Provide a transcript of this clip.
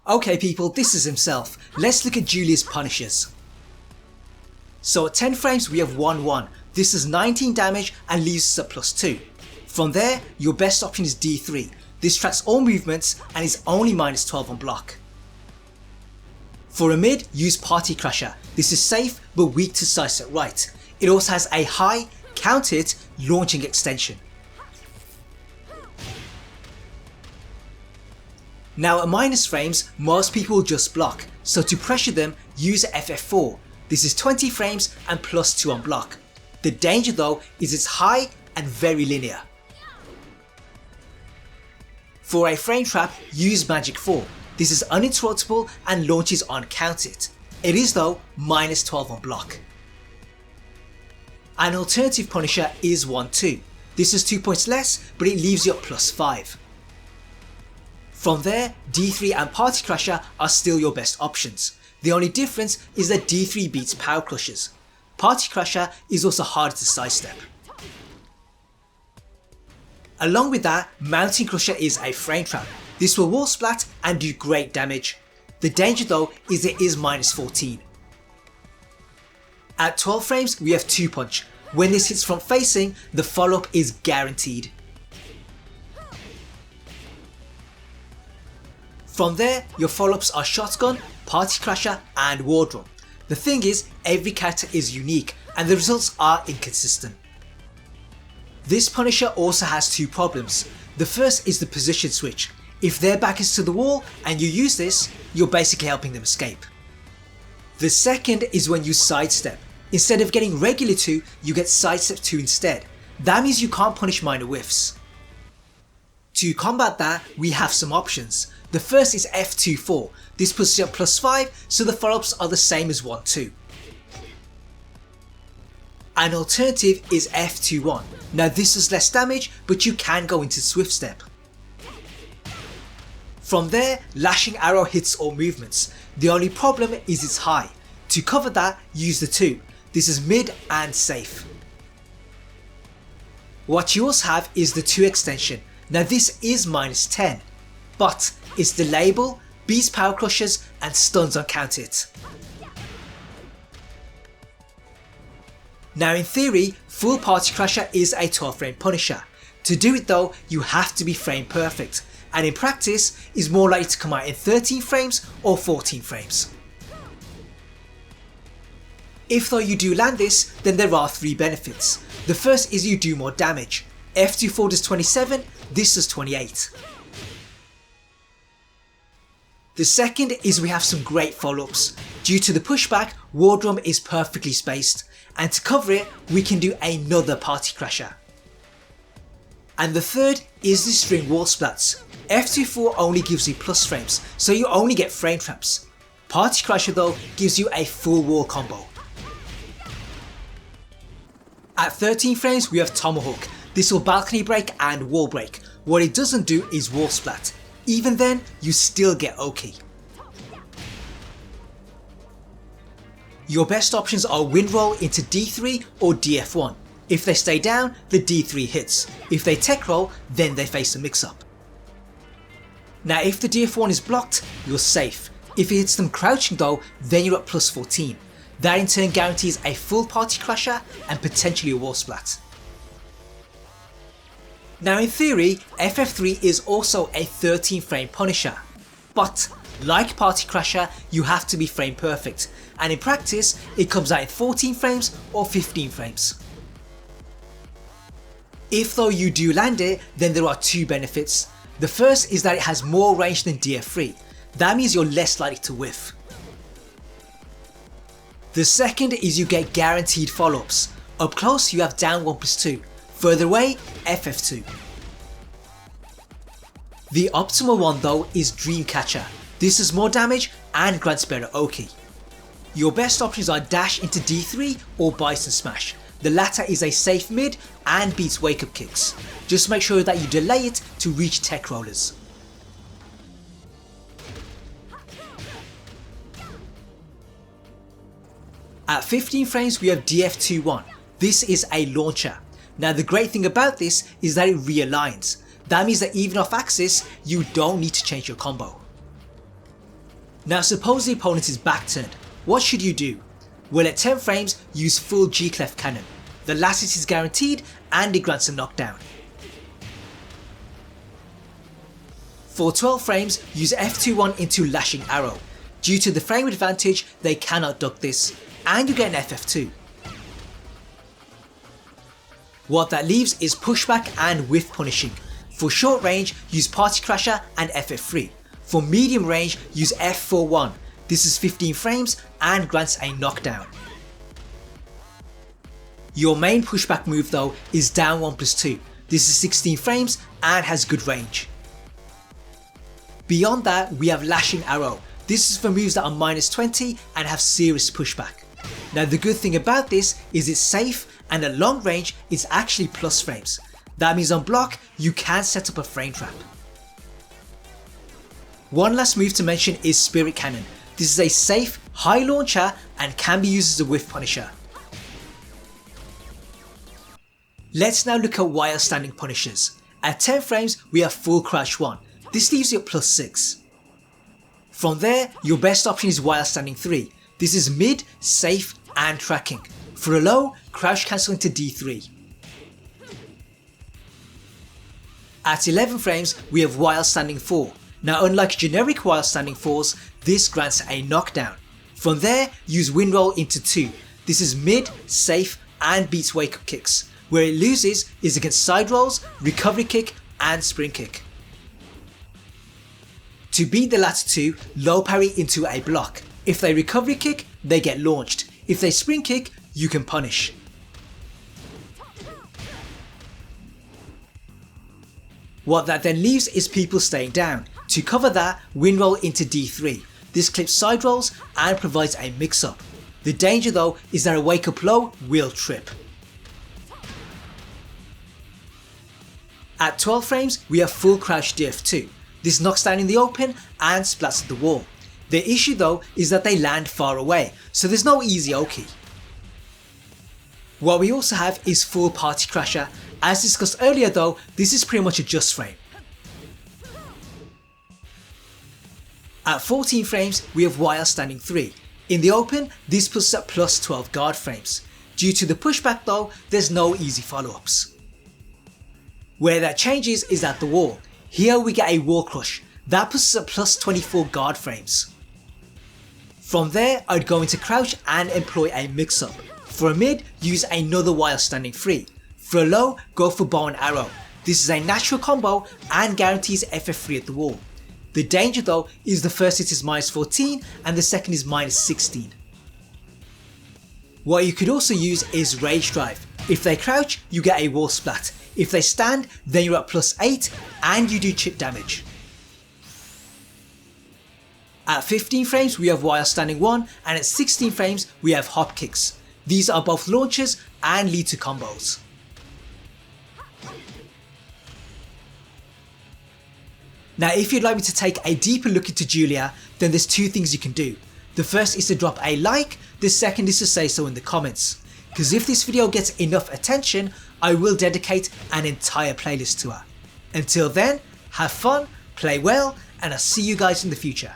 Okay people, this is himself. Let's look at Julia's punishes. So at 10 frames we have 1-1. This is 19 damage and leaves us at +2. From there, your best option is D3. This tracks all movements and is only -12 on block. For a mid, use Party Crasher. This is safe but weak to sidestep right. It also has a high, count it, launching extension. Now at minus frames, most people will just block, so to pressure them, use FF4. This is 20 frames and +2 on block. The danger though is it's high and very linear. For a frame trap, use Magic 4. This is uninterruptible and launches on count it. It is though -12 on block. An alternative punisher is 1-2. This is 2 points less, but it leaves you at +5. From there, D3 and Party Crasher are still your best options. The only difference is that D3 beats Power Crushers. Party Crasher is also harder to sidestep. Along with that, Mountain Crusher is a frame trap. This will wall splat and do great damage. The danger though is it is -14. At 12 frames we have 2 punch. When this hits front facing, the follow up is guaranteed. From there, your follow-ups are Shotgun, Party Crasher and War Drum. The thing is, every character is unique and the results are inconsistent. This punisher also has 2 problems. The first is the position switch. If their back is to the wall and you use this, you're basically helping them escape. The second is when you sidestep. Instead of getting regular 2, you get sidestep 2 instead. That means you can't punish minor whiffs. To combat that, we have some options. The first is F24. This puts you at +5, so the follow-ups are the same as 1-2. An alternative is F21. Now this is less damage, but you can go into Swift Step. From there, Lashing Arrow hits all movements. The only problem is it's high. To cover that, use the 2. This is mid and safe. What you also have is the 2 extension. Now this is -10, but it's delayable, beats Power Crushers and stuns on count it. Now in theory, full Party Crasher is a 12 frame punisher. To do it though, you have to be frame perfect, and in practice is more likely to come out in 13 frames or 14 frames. If though you do land this, then there are 3 benefits. The first is you do more damage. F24 does 27, this does 28. The second is we have some great follow-ups. Due to the pushback, War Drum is perfectly spaced, and to cover it, we can do another Party Crasher. And the third is the string wall splats. F24 only gives you plus frames, so you only get frame traps. Party Crasher though gives you a full wall combo. At 13 frames we have Tomahawk. This will balcony break and wall break. What it doesn't do is wall splat. Even then, you still get OK. Your best options are wind roll into D3 or DF1. If they stay down, the D3 hits. If they tech roll, then they face a mix-up. Now if the DF1 is blocked, you're safe. If it hits them crouching though, then you're at +14. That in turn guarantees a full Party Crasher and potentially a wall splat. Now in theory, FF3 is also a 13 frame punisher, but like Party Crasher, you have to be frame perfect, and in practice it comes out in 14 frames or 15 frames. If though you do land it, then there are 2 benefits. The first is that it has more range than DF3, that means you're less likely to whiff. The second is you get guaranteed follow-ups. Up close you have down 1+2, further away FF2. The optimal one though is Dreamcatcher. This is more damage and grants better OK. Your best options are dash into D3 or Bison Smash. The latter is a safe mid and beats wake up kicks. Just make sure that you delay it to reach tech rollers. At 15 frames we have DF21. This is a launcher. Now the great thing about this is that it realigns. That means that even off axis, you don't need to change your combo. Now suppose the opponent is back turned, what should you do? Well, at 10 frames use full G-clef cannon. The last hit is guaranteed and it grants a knockdown. For 12 frames use F21 into lashing arrow. Due to the frame advantage they cannot duck this and you get an FF2. What that leaves is pushback and whiff punishing. For short range use party crasher and FF3. For medium range use F41. This is 15 frames and grants a knockdown. Your main pushback move though is down 1+2. This is 16 frames and has good range. Beyond that we have lashing arrow. This is for moves that are -20 and have serious pushback. Now the good thing about this is it's safe and at long range it's actually plus frames. That means on block you can set up a frame trap. One last move to mention is Spirit Cannon. This is a safe, high launcher and can be used as a whiff punisher. Let's now look at while standing punishers. At 10 frames we have full crouch 1. This leaves you at +6. From there your best option is while standing 3. This is mid, safe and tracking. For a low, crouch cancel into D3. At 11 frames we have while standing 4. Now unlike generic while standing 4s, this grants a knockdown. From there use wind roll into 2. This is mid, safe and beats wake up kicks. Where it loses is against side rolls, recovery kick and spring kick. To beat the latter two, low parry into a block. If they recovery kick, they get launched. If they spring kick, you can punish. What that then leaves is people staying down. To cover that, wind roll into D3. This clips side rolls and provides a mix up. The danger though is that a wake up low will trip. At 12 frames we have full crouch DF2. This knocks down in the open and splats at the wall. The issue though is that they land far away, so there's no easy Oki. What we also have is full party crasher. As discussed earlier though, this is pretty much a just frame. At 14 frames we have while standing 3. In the open this puts us at +12 guard frames. Due to the pushback though, there's no easy follow-ups. Where that changes is at the wall. Here we get a wall crush. That puts us at +24 guard frames. From there I'd go into crouch and employ a mix up. For a mid use another while standing 3. For a low go for bow and arrow. This is a natural combo and guarantees FF3 at the wall. The danger though is the first hit is -14 and the second is -16. What you could also use is rage drive. If they crouch you get a wall splat. If they stand then you're at +8 and you do chip damage. At 15 frames we have while standing 1 and at 16 frames we have hop kicks. These are both launchers and lead to combos. Now if you'd like me to take a deeper look into Julia, then there's two things you can do. The first is to drop a like, the second is to say so in the comments. Because if this video gets enough attention, I will dedicate an entire playlist to her. Until then, have fun, play well, and I'll see you guys in the future.